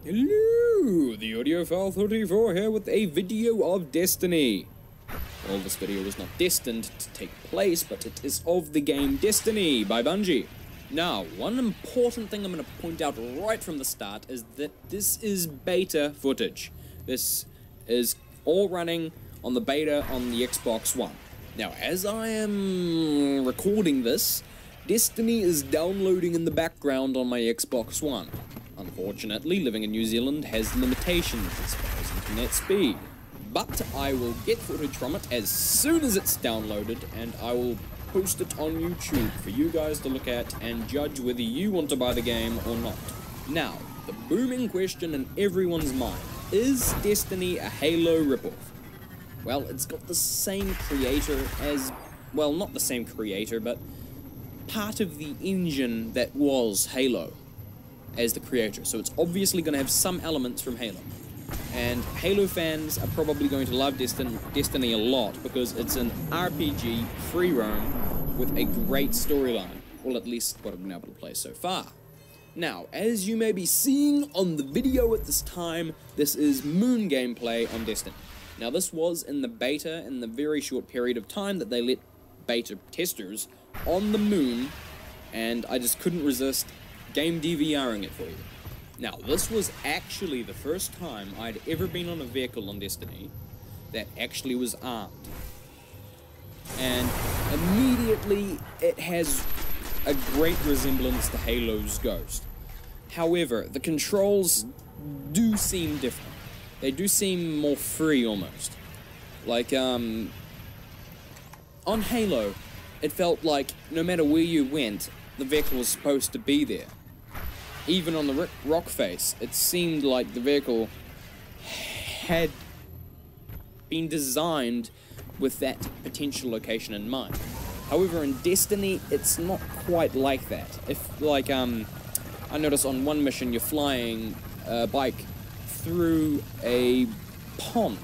Hello, the Audiophile 34 here with a video of Destiny. Well, this video is not destined to take place, but it is of the game Destiny by Bungie. Now, one important thing I'm going to point out right from the start is that this is beta footage. This is all running on the beta on the Xbox One. Now, as I am recording this, Destiny is downloading in the background on my Xbox One. Unfortunately, living in New Zealand has limitations as far as internet speed. But I will get footage from it as soon as it's downloaded, and I will post it on YouTube for you guys to look at and judge whether you want to buy the game or not. Now, the booming question in everyone's mind, is Destiny a Halo ripoff? Well, it's got the same creator as, well, not the same creator, but part of the engine that was Halo as the creator, so it's obviously going to have some elements from Halo. And Halo fans are probably going to love Destiny a lot because it's an RPG, free roam, with a great storyline, or at least what I've been able to play so far. Now, as you may be seeing on the video at this time, this is Moon gameplay on Destiny. Now, this was in the beta in the very short period of time that they let beta testers on the Moon, and I just couldn't resist game DVRing it for you. Now, this was actually the first time I'd ever been on a vehicle on Destiny that actually was armed. And immediately, it has a great resemblance to Halo's Ghost. However, the controls do seem different. They do seem more free, almost. Like, on Halo, it felt like no matter where you went, the vehicle was supposed to be there. Even on the rock face, it seemed like the vehicle had been designed with that potential location in mind. However, in Destiny, it's not quite like that. If, like, I noticed on one mission you're flying a bike through a pond,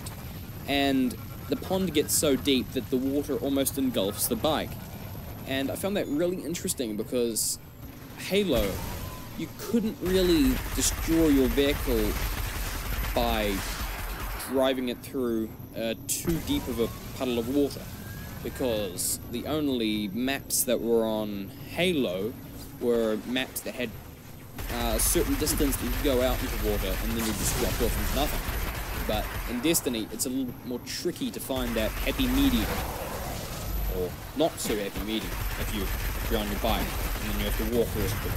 and the pond gets so deep that the water almost engulfs the bike. And I found that really interesting because Halo, you couldn't really destroy your vehicle by driving it through too deep of a puddle of water, because the only maps that were on Halo were maps that had a certain distance that you could go out into water and then you just dropped off into nothing. But in Destiny, it's a little more tricky to find that happy medium, or not so happy medium, if you're on your bike and then you have to walk the rest of it.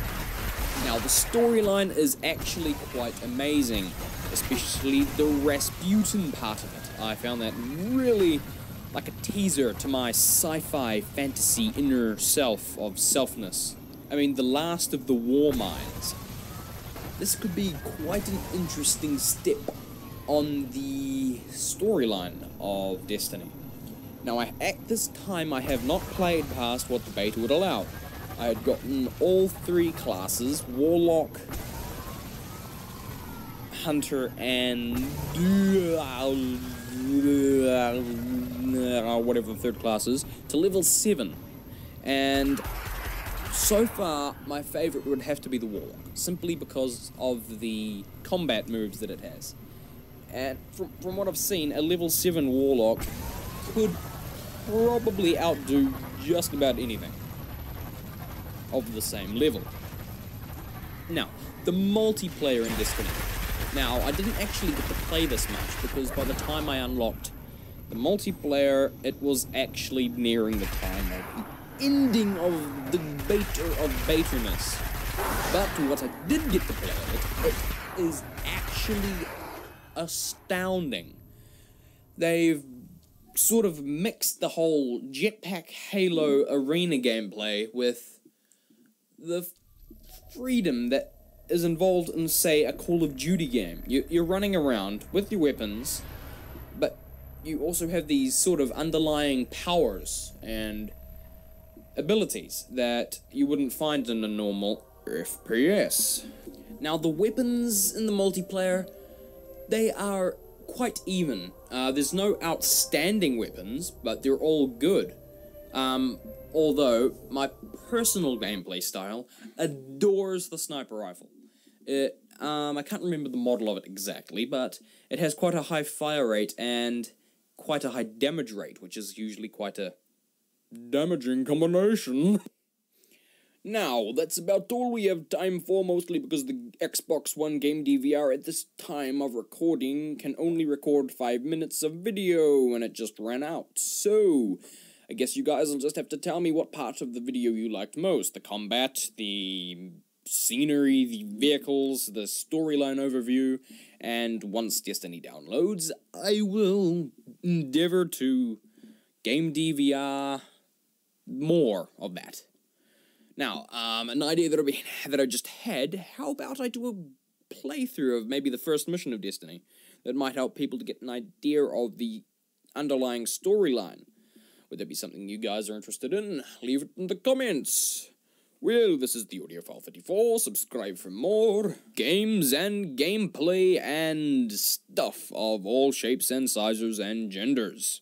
Now, the storyline is actually quite amazing, especially the Rasputin part of it. I found that really like a teaser to my sci-fi fantasy inner self of selfness. I mean, the last of the war mines. This could be quite an interesting step on the storyline of Destiny. Now, at this time, I have not played past what the beta would allow. I had gotten all three classes, Warlock, Hunter, and whatever the third class is, to level 7. And so far, my favorite would have to be the Warlock, simply because of the combat moves that it has. And from what I've seen, a level 7 Warlock could probably outdo just about anything of the same level. Now, the multiplayer in Destiny. Now, I didn't actually get to play this much, because by the time I unlocked the multiplayer, it was actually nearing the time of the ending of the beta of betaness. But what I did get to play it is actually astounding. They've sort of mixed the whole Jetpack Halo arena gameplay with the freedom that is involved in, say, a Call of Duty game. You're running around with your weapons, but you also have these sort of underlying powers and abilities that you wouldn't find in a normal FPS. Now, the weapons in the multiplayer, they are quite even. There's no outstanding weapons, but they're all good. Although, my personal gameplay style adores the sniper rifle. It I can't remember the model of it exactly, but it has quite a high fire rate and quite a high damage rate, which is usually quite a damaging combination. Now, that's about all we have time for, mostly because the Xbox One game DVR at this time of recording can only record 5 minutes of video, and it just ran out. So, I guess you guys will just have to tell me what part of the video you liked most. The combat, the scenery, the vehicles, the storyline overview, and once Destiny downloads, I will endeavor to game DVR more of that. Now, an idea that I just had, how about I do a playthrough of maybe the first mission of Destiny? That might help people to get an idea of the underlying storyline. Would that be something you guys are interested in? Leave it in the comments. Well, this is the Audiophile 34, subscribe for more games and gameplay and stuff of all shapes and sizes and genders.